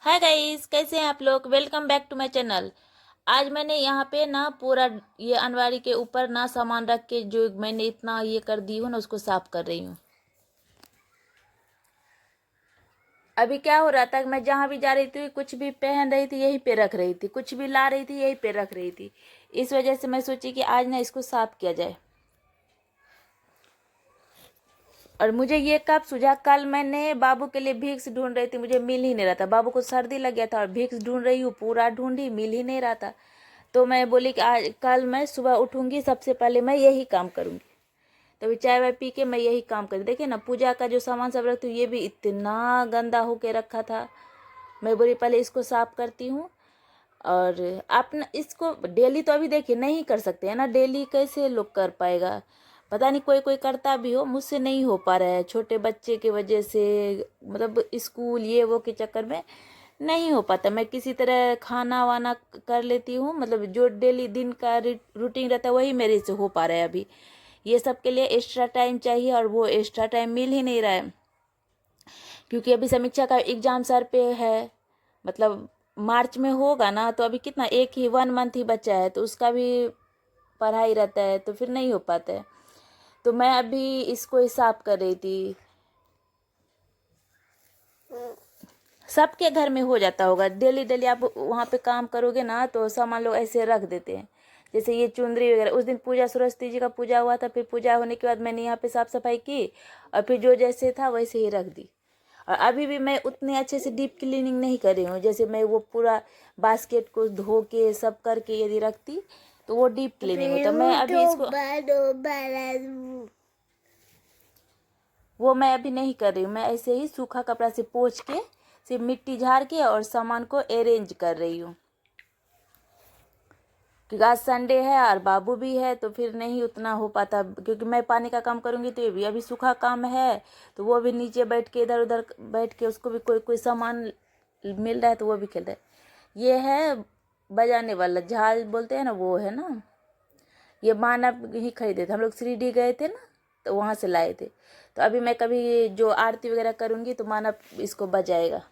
Hi guys, कैसे हैं आप लोग। Welcome back to my channel. आज मैंने यहाँ पे ना पूरा ये अलमारी के ऊपर ना सामान रख के जो मैंने इतना ये कर दी हूँ ना उसको साफ कर रही हूँ। अभी क्या हो रहा था, मैं जहाँ भी जा रही थी कुछ भी पहन रही थी यहीं पे रख रही थी, कुछ भी ला रही थी यहीं पे रख रही थी। इस वजह से मैं सोची कि आज ना इसको साफ किया जाए। और मुझे ये कब सूझा, कल मैंने बाबू के लिए विक्स ढूंढ रही थी, मुझे मिल ही नहीं रहा था। बाबू को सर्दी लग गया था और विक्स ढूंढ रही हूँ, पूरा ढूंढी, मिल ही नहीं रहा था। तो मैं बोली कि आज कल मैं सुबह उठूंगी, सबसे पहले मैं यही काम करूंगी। तभी चाय वाय पी के मैं यही काम करूँ। देखिए ना, पूजा का जो सामान सब रखती हूँ ये भी इतना गंदा होके रखा था। मैं बोली पहले इसको साफ करती हूँ। और आप ना इसको डेली तो अभी देखिए नहीं कर सकते हैं ना, डेली कैसे लोग कर पाएगा। पता नहीं, कोई कोई करता भी हो, मुझसे नहीं हो पा रहा है छोटे बच्चे की वजह से। मतलब स्कूल ये वो के चक्कर में नहीं हो पाता। मैं किसी तरह खाना वाना कर लेती हूँ, मतलब जो डेली दिन का रूटीन रहता है वही मेरे से हो पा रहा है। अभी ये सब के लिए एक्स्ट्रा टाइम चाहिए और वो एक्स्ट्रा टाइम मिल ही नहीं रहा है, क्योंकि अभी समीक्षा का एग्जाम सर पे है। मतलब मार्च में होगा ना, तो अभी कितना, एक ही 1 मंथ ही बचा है, तो उसका भी पढ़ाई रहता है, तो फिर नहीं हो पाता है। तो मैं अभी इसको हिसाब कर रही थी। सबके घर में हो जाता होगा, डेली डेली आप वहाँ पे काम करोगे ना तो सामान लोग ऐसे रख देते हैं। जैसे ये चुंदरी वगैरह, उस दिन पूजा सरस्वती जी का पूजा हुआ था, फिर पूजा होने के बाद मैंने यहाँ पे साफ सफाई की और फिर जो जैसे था वैसे ही रख दी। और अभी भी मैं उतने अच्छे से डीप क्लीनिंग नहीं कर रही हूँ। जैसे मैं वो पूरा बास्केट को धो के सब करके यदि रखती तो वो डीप क्लीनिंग होता। मैं अभी इसको वो मैं अभी नहीं कर रही हूँ। मैं ऐसे ही सूखा कपड़ा से पोंछ के सिर्फ मिट्टी झाड़ के और सामान को अरेंज कर रही हूँ, क्योंकि आज संडे है और बाबू भी है, तो फिर नहीं उतना हो पाता। क्योंकि मैं पानी का काम करूँगी तो ये भी अभी सूखा काम है, तो वो भी नीचे बैठ के इधर उधर बैठ के उसको भी कोई कोई सामान मिल रहा है तो वो भी खेल रहा है। ये है बजाने वाला झाल बोलते हैं ना, वो है ना। ये मानव ही खरीदे थे, हम लोग श्रीडी गए थे ना, तो वहाँ से लाए थे। तो अभी मैं कभी जो आरती वगैरह करूँगी तो मानव इसको बजाएगा,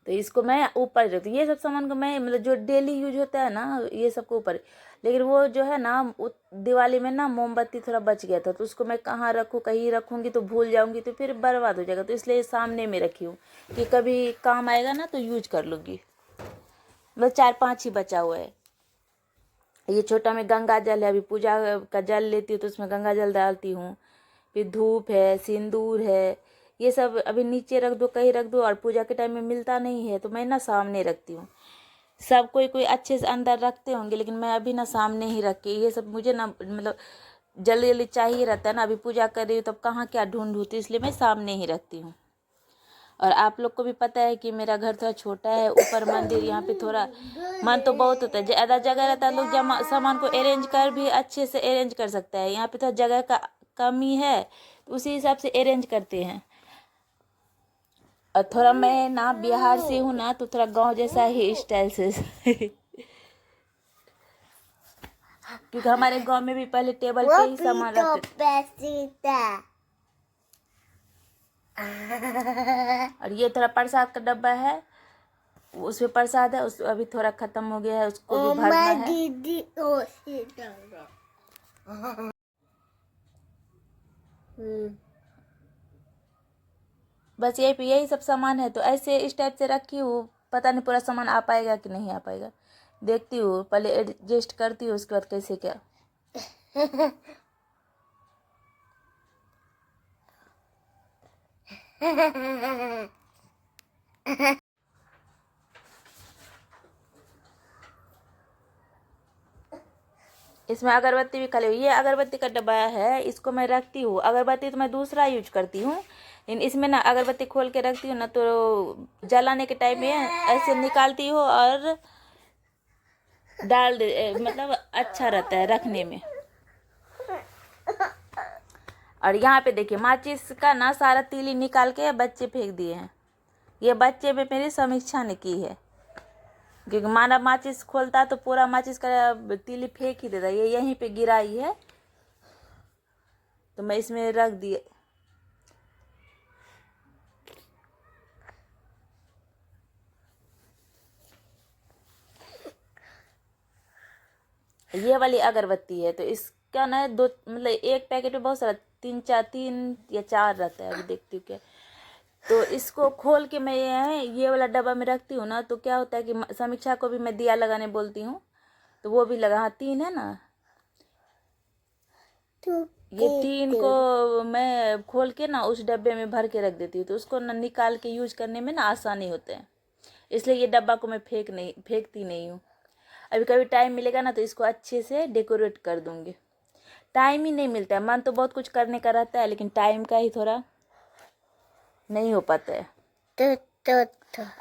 तो इसको मैं ऊपर रखती हूँ। ये सब सामान को मैं मतलब जो डेली यूज होता है ना ये सबको ऊपर। लेकिन वो जो है ना, दिवाली में ना मोमबत्ती थोड़ा बच गया था, तो उसको मैं कहाँ रखूँ, कहीं रखूँगी तो भूल जाऊँगी तो फिर बर्बाद हो जाएगा, तो इसलिए सामने में रखी हूँ कि कभी काम आएगा ना तो यूज कर लूँगी। मतलब 4-5 ही बचा हुआ है। ये छोटा में गंगा जल है, अभी पूजा का जल लेती हूँ तो उसमें गंगा जल डालती हूँ। फिर धूप है, सिंदूर है, ये सब अभी नीचे रख दो, कहीं रख दो, और पूजा के टाइम में मिलता नहीं है तो मैं ना सामने रखती हूँ। सब कोई कोई अच्छे से अंदर रखते होंगे, लेकिन मैं अभी ना सामने ही रख के, ये सब मुझे ना मतलब जल्दी जल्दी चाहिए रहता है ना। अभी पूजा कर रही हूँ तब कहाँ क्या ढूंढूँ, तो इसलिए मैं सामने ही रखती हूँ। और आप लोग को भी पता है कि मेरा घर थोड़ा छोटा है, ऊपर मंदिर, यहाँ पे थोड़ा मन तो बहुत होता है। ज़्यादा जगह रहता है, लोग जमा सामान को अरेंज कर भी अच्छे से अरेंज कर सकता है। यहाँ पे थोड़ा जगह का कमी है, तो उसी हिसाब से अरेंज करते हैं। और थोड़ा मैं ना बिहार से हूँ ना, तो थोड़ा गांव जैसा ही स्टाइल से क्योंकि हमारे गांव में भी पहले टेबल पे ही सामान रखते थे। और ये थोड़ा प्रसाद का डब्बा है, उसमें प्रसाद है, उस अभी थोड़ा खत्म हो गया है, उसको भी भरना है। बस यही सब सामान है, तो ऐसे इस टाइप से रखी हूँ। पता नहीं पूरा सामान आ पाएगा कि नहीं आ पाएगा, देखती हूँ, पहले एडजस्ट करती हूँ, उसके बाद कैसे क्या। इसमें अगरबत्ती भी खाली हुई, ये अगरबत्ती का डब्बा है, इसको मैं रखती हूँ। अगरबत्ती तो मैं दूसरा यूज करती हूँ, लेकिन इसमें ना अगरबत्ती खोल के रखती हूँ ना, तो जलाने के टाइम में ऐसे निकालती हूँ और डाल दे, मतलब अच्छा रहता है रखने में। और यहाँ पे देखिए माचिस का ना सारा तीली निकाल के बच्चे फेंक दिए हैं। ये बच्चे में मेरी समीक्षा ने की है, क्योंकि मानव माचिस खोलता तो पूरा माचिस का तीली फेंक ही देता, ये यहीं पे गिराई है तो मैं इसमें रख दिए। ये वाली अगरबत्ती है, तो इसका ना दो मतलब एक पैकेट में बहुत सारा तीन या चार रहता है, अभी देखती हूँ क्या। तो इसको खोल के मैं ये वाला डब्बा में रखती हूँ ना, तो क्या होता है कि समीक्षा को भी मैं दिया लगाने बोलती हूँ, तो वो भी लगा। हाँ, 3 है ना, ये 3 को मैं खोल के ना उस डब्बे में भर के रख देती हूँ, तो उसको ना निकाल के यूज करने में ना आसानी होता है, इसलिए ये डब्बा को मैं फेंकती नहीं हूँ। अभी कभी टाइम मिलेगा ना तो इसको अच्छे से डेकोरेट कर दूँगी। टाइम ही नहीं मिलता है, मन तो बहुत कुछ करने का रहता है, लेकिन टाइम का ही थोड़ा नहीं हो पाता है।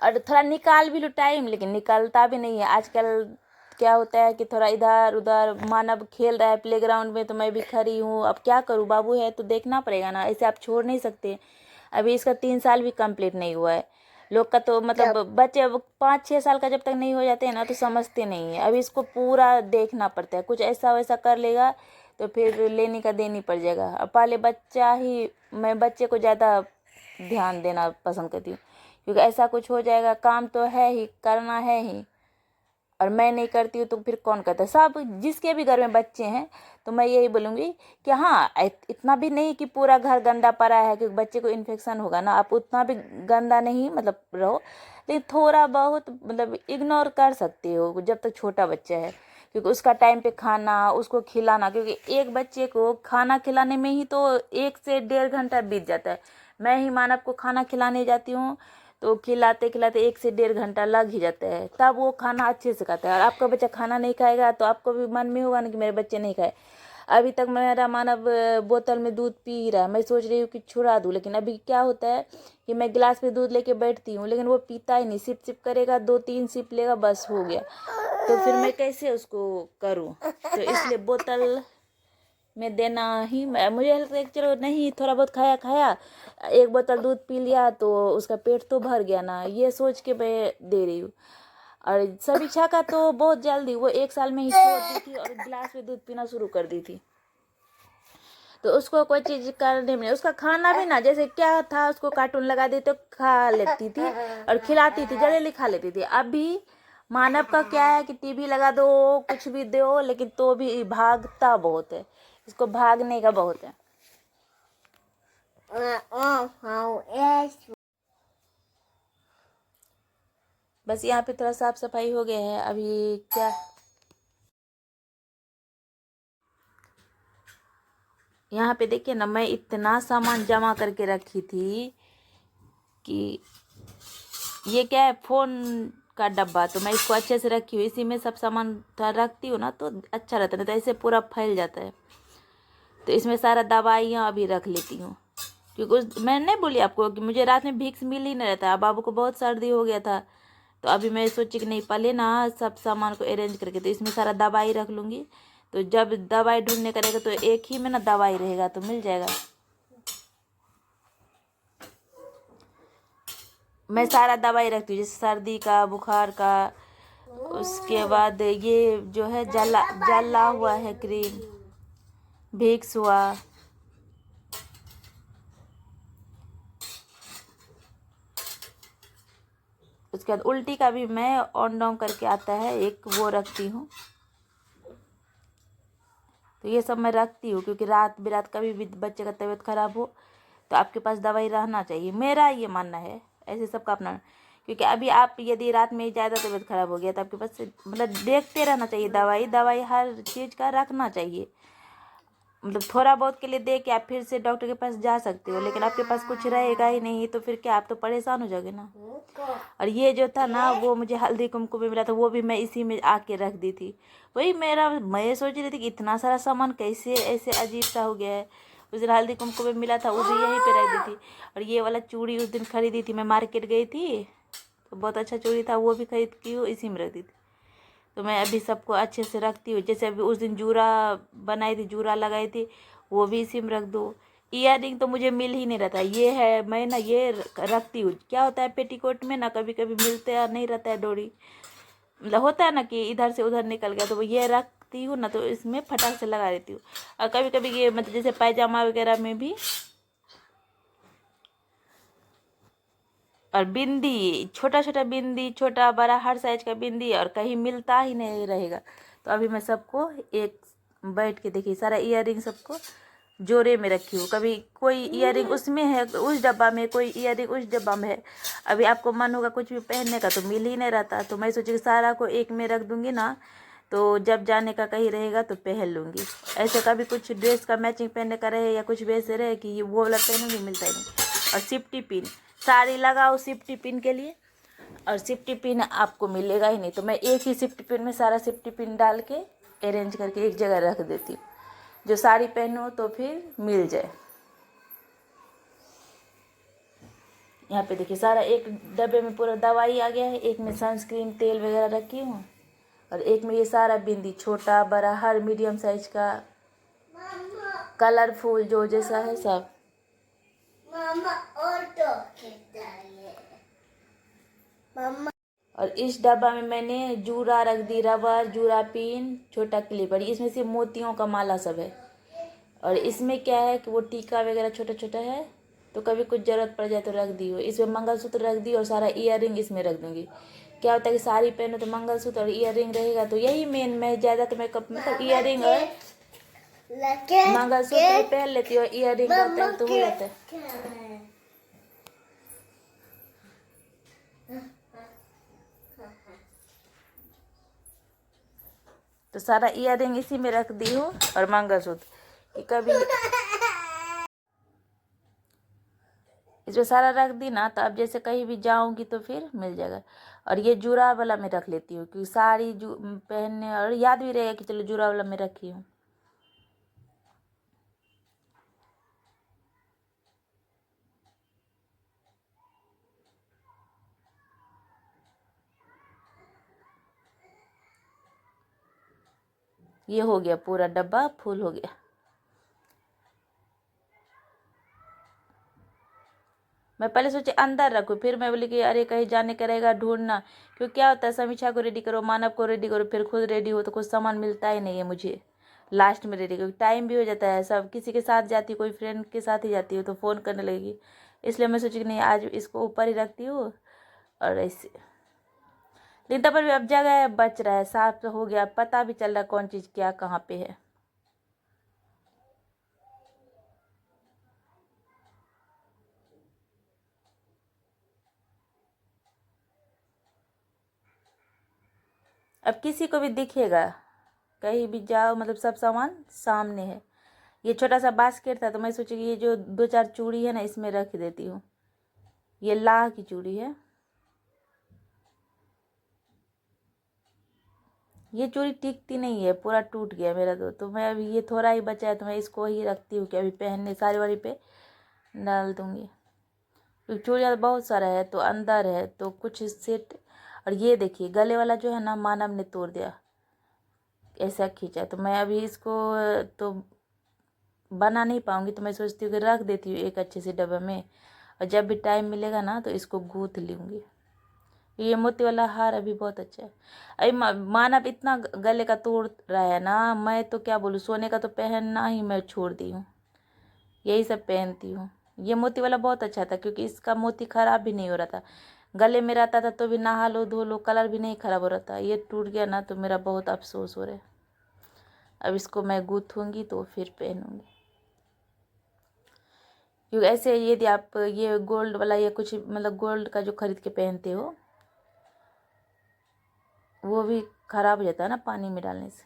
और थोड़ा निकाल भी लो टाइम, लेकिन निकलता भी नहीं है आजकल। क्या होता है कि थोड़ा इधर उधर मानव खेल रहा है प्लेग्राउंड में, तो मैं भी खड़ी हूँ, अब क्या करूँ, बाबू है तो देखना पड़ेगा ना, ऐसे आप छोड़ नहीं सकते। अभी इसका 3 साल भी कंप्लीट नहीं हुआ है। लोग का तो मतलब बच्चे 5-6 साल का जब तक नहीं हो जाते हैं ना तो समझते नहीं है। अभी इसको पूरा देखना पड़ता है, कुछ ऐसा वैसा कर लेगा तो फिर लेने का देनी पड़ जाएगा। अब पहले बच्चा ही, मैं बच्चे को ज़्यादा ध्यान देना पसंद करती हूँ, क्योंकि ऐसा कुछ हो जाएगा, काम तो है ही, करना है ही, और मैं नहीं करती हूँ तो फिर कौन करता है। सब जिसके भी घर में बच्चे हैं तो मैं यही बोलूँगी कि हाँ, इतना भी नहीं कि पूरा घर गंदा पड़ा है, क्योंकि बच्चे को इन्फेक्शन होगा ना, आप उतना भी गंदा नहीं मतलब रहो, लेकिन थोड़ा बहुत मतलब इग्नोर कर सकते हो जब तक छोटा बच्चा है, क्योंकि उसका टाइम पे खाना, उसको खिलाना, क्योंकि एक बच्चे को खाना खिलाने में ही तो 1 से 1.5 घंटा बीत जाता है। मैं ही मानव को खाना खिलाने जाती हूँ तो खिलाते खिलाते 1 से 1.5 घंटा लग ही जाता है, तब वो खाना अच्छे से खाता है। और आपका बच्चा खाना नहीं खाएगा तो आपको भी मन में होगा ना कि मेरे बच्चे नहीं खाए। अभी तक मेरा मानव बोतल में दूध पी रहा है, मैं सोच रही हूँ कि छुड़ा दूँ, लेकिन अभी क्या होता है कि मैं गिलास में दूध लेके बैठती हूँ, लेकिन वो पीता ही नहीं, सिप सिप करेगा, 2-3 सिप लेगा, बस हो गया। तो फिर मैं कैसे उसको करूँ, तो इसलिए बोतल में देना ही मुझे लगता है कि चलो नहीं, थोड़ा बहुत खाया खाया, 1 बोतल दूध पी लिया तो उसका पेट तो भर गया ना, ये सोच के मैं दे रही हूँ। और समीक्षा का तो बहुत जल्दी, वो 1 साल में ही छोड़ दी थी और गिलास में दूध पीना शुरू कर दी थी, तो उसको कोई चीज़ करने में, उसका खाना भी ना जैसे क्या था, उसको कार्टून लगा दी तो खा लेती थी और खिलाती थी, जल्दी खा लेती थी। अभी मानव का क्या है कि टीवी लगा दो, कुछ भी दो, लेकिन तो भी भागता बहुत है, इसको भागने का बहुत है। बस यहाँ पे थोड़ा साफ सफाई हो गया है। अभी क्या, यहाँ पे देखिए ना, मैं इतना सामान जमा करके रखी थी कि ये क्या है, फोन का डब्बा, तो मैं इसको अच्छे से रखी हूँ, इसी में सब सामान रखती हूँ ना तो अच्छा रहता है, नहीं तो ऐसे पूरा फैल जाता है। तो इसमें सारा दवाइयाँ अभी रख लेती हूँ, क्योंकि मैं नहीं बोली आपको कि मुझे रात में विक्स मिल ही नहीं रहता, बाबू को बहुत सर्दी हो गया था, तो अभी मैं सोची कि नहीं, पहले ना सब सामान को अरेंज करके तो इसमें सारा दवाई रख लूँगी, तो जब दवाई ढूंढने का रहेगा तो एक ही में ना दवाई रहेगा तो मिल जाएगा। मैं सारा दवाई रखती हूँ, जैसे सर्दी का, बुखार का, उसके बाद ये जो है जला हुआ है क्रीम, विक्स हुआ, उसके बाद उल्टी का भी मैं ऑन डाउन करके आता है एक, वो रखती हूँ। तो ये सब मैं रखती हूँ, क्योंकि रात बिरात कभी भी बच्चे का तबीयत खराब हो तो आपके पास दवाई रहना चाहिए, मेरा ये मानना है, ऐसे सबका अपना। क्योंकि अभी आप यदि रात में ज़्यादा तबीयत खराब हो गया तो आपके पास मतलब देखते रहना चाहिए, दवाई हर चीज़ का रखना चाहिए। मतलब थोड़ा बहुत के लिए दे के आप फिर से डॉक्टर के पास जा सकते हो, लेकिन आपके पास कुछ रहेगा ही नहीं तो फिर क्या, आप तो परेशान हो जाओगे ना। और ये जो था ना, वो मुझे हल्दी कुमकुम में मिला था, वो भी मैं इसी में आके रख दी थी। वही मैं सोच रही थी कि इतना सारा सामान कैसे ऐसे अजीब सा हो गया है। उस दिन हल्दी कुमकुम में मिला था, उसे यहीं पे रख दी थी। और ये वाला चूड़ी उस दिन खरीदी थी, मैं मार्केट गई थी तो बहुत अच्छा चूड़ी था, वो भी खरीद की इसी में रख दी थी। तो मैं अभी सबको अच्छे से रखती हूँ। जैसे अभी उस दिन जूरा बनाई थी, जूरा लगाई थी, वो भी इसी में रख दो। ईयर रिंग तो मुझे मिल ही नहीं रहता, ये है, मैं ना ये रखती हूँ। क्या होता है पेटीकोट में ना कभी कभी मिलते हैं, नहीं रहता है डोरी, मतलब होता है ना कि इधर से उधर निकल गया, तो वो ये रखती हूँ ना तो इसमें फटाक से लगा देती हूँ। और कभी कभी ये मतलब जैसे पायजामा वगैरह में भी, और बिंदी, छोटा छोटा बिंदी, छोटा बड़ा हर साइज का बिंदी, और कहीं मिलता ही नहीं रहेगा तो अभी मैं सबको एक बैठ के देखिए सारा ईयरिंग सबको जोड़े में रखी हूँ। कभी कोई ईयरिंग उसमें है उस डब्बा में, कोई ईयरिंग उस डब्बा में है। अभी आपको मन होगा कुछ भी पहनने का तो मिल ही नहीं रहता, तो मैं सोची कि सारा को एक में रख दूंगी ना, तो जब जाने का कहीं रहेगा तो पहन लूँगी। ऐसे कभी कुछ ड्रेस का मैचिंग पहनने का रहे या कुछ वैसे रहे कि ये वो वाला पहनूंगी, मिलता ही नहीं। और सेफ्टी पिन, साड़ी लगाओ सेफ्टी पिन के लिए, और सेफ्टी पिन आपको मिलेगा ही नहीं। तो मैं एक ही सेफ्टी पिन में सारा सेफ्टी पिन डाल के अरेंज करके एक जगह रख देती हूँ, जो साड़ी पहनो तो फिर मिल जाए। यहाँ पे देखिए सारा एक डब्बे में पूरा दवाई आ गया है, एक में सनस्क्रीन तेल वगैरह रखी हूँ, और एक में ये सारा बिंदी, छोटा बड़ा हर मीडियम साइज का, कलरफुल जो जैसा है सब। मामा और मामा। और इस डब्बा में मैंने जूरा रख दी, रबर, जूरा पिन, छोटा क्लिपर, इसमें से मोतियों का माला सब है। और इसमें क्या है कि वो टीका वगैरह छोटा छोटा है, तो कभी कुछ ज़रूरत पड़ जाए तो रख दी हो। इसमें मंगलसूत्र रख दी और सारा ईयरिंग इसमें रख दूँगी। क्या होता है कि साड़ी पहनो तो मंगलसूत्र और ईयरिंग रहेगा, तो यही मेन, मैं ज़्यादा तो मेकअप मतलब ईयरिंग और मंगलसूत्र पहन लेती हूँ, ईयरिंग रहता है तो हो जाता है। तो सारा ईयरिंग इसी में रख दी हूँ और मंगलसूत्र कि कभी इसमें सारा रख दी ना, तो अब जैसे कहीं भी जाऊंगी तो फिर मिल जाएगा। और ये जूरा वाला में रख लेती हूँ क्योंकि साड़ी पहनने और याद भी रहेगा कि चलो जूरा वाला में रखी हूँ। ये हो गया, पूरा डब्बा फुल हो गया। मैं पहले सोचे अंदर रखूँ, फिर मैं बोली कि अरे कहीं जाने का रहेगा ढूंढना, क्योंकि क्या होता है समीक्षा को रेडी करो, मानव को रेडी करो, फिर खुद रेडी हो तो कुछ सामान मिलता ही नहीं है मुझे लास्ट में रेडी, क्योंकि टाइम भी हो जाता है। सब किसी के साथ जाती हूँ, कोई फ्रेंड के साथ ही जाती हूँ तो फ़ोन करने लगेगी, इसलिए मैं सोची कि नहीं आज इसको ऊपर ही रखती हूँ। और ऐसे लेकिन तब पर भी अब जगह बच रहा है, साफ हो गया, पता भी चल रहा है कौन चीज़ क्या कहाँ पे है। अब किसी को भी दिखेगा, कहीं भी जाओ मतलब सब सामान सामने है। ये छोटा सा बास्केट था तो मैं सोची कि ये जो 2-4 चूड़ी है ना इसमें रख देती हूँ। ये लाह की चूड़ी है, ये चूड़ी टिकती नहीं है, पूरा टूट गया मेरा तो मैं अभी ये थोड़ा ही बचा है तो मैं इसको ही रखती हूँ कि अभी पहनने सारी वारी पे डाल दूँगी। क्योंकि चूड़ियाँ तो बहुत सारा है तो अंदर है तो कुछ सेट। और ये देखिए गले वाला जो है ना मानव ने तोड़ दिया, ऐसा खींचा, तो मैं अभी इसको तो बना नहीं पाऊँगी, तो मैं सोचती हूँ कि रख देती हूँ एक अच्छे से डब्बे में, और जब भी टाइम मिलेगा ना तो इसको गूँथ लूँगी। ये मोती वाला हार अभी बहुत अच्छा है। अभी मानव इतना गले का तोड़ रहा है ना, मैं तो क्या बोलूँ, सोने का तो पहनना ही मैं छोड़ दी हूँ, यही सब पहनती हूँ। ये मोती वाला बहुत अच्छा था क्योंकि इसका मोती खराब भी नहीं हो रहा था, गले में रहता था तो भी नहा लो धो लो कलर भी नहीं खराब हो रहा था। ये टूट गया ना तो मेरा बहुत अफसोस हो रहा है। अब इसको मैं गूँथूँगी तो फिर पहनूँगी, क्योंकि ऐसे यदि आप ये गोल्ड वाला या कुछ मतलब गोल्ड का जो खरीद के पहनते हो वो भी ख़राब हो जाता है ना पानी में डालने से।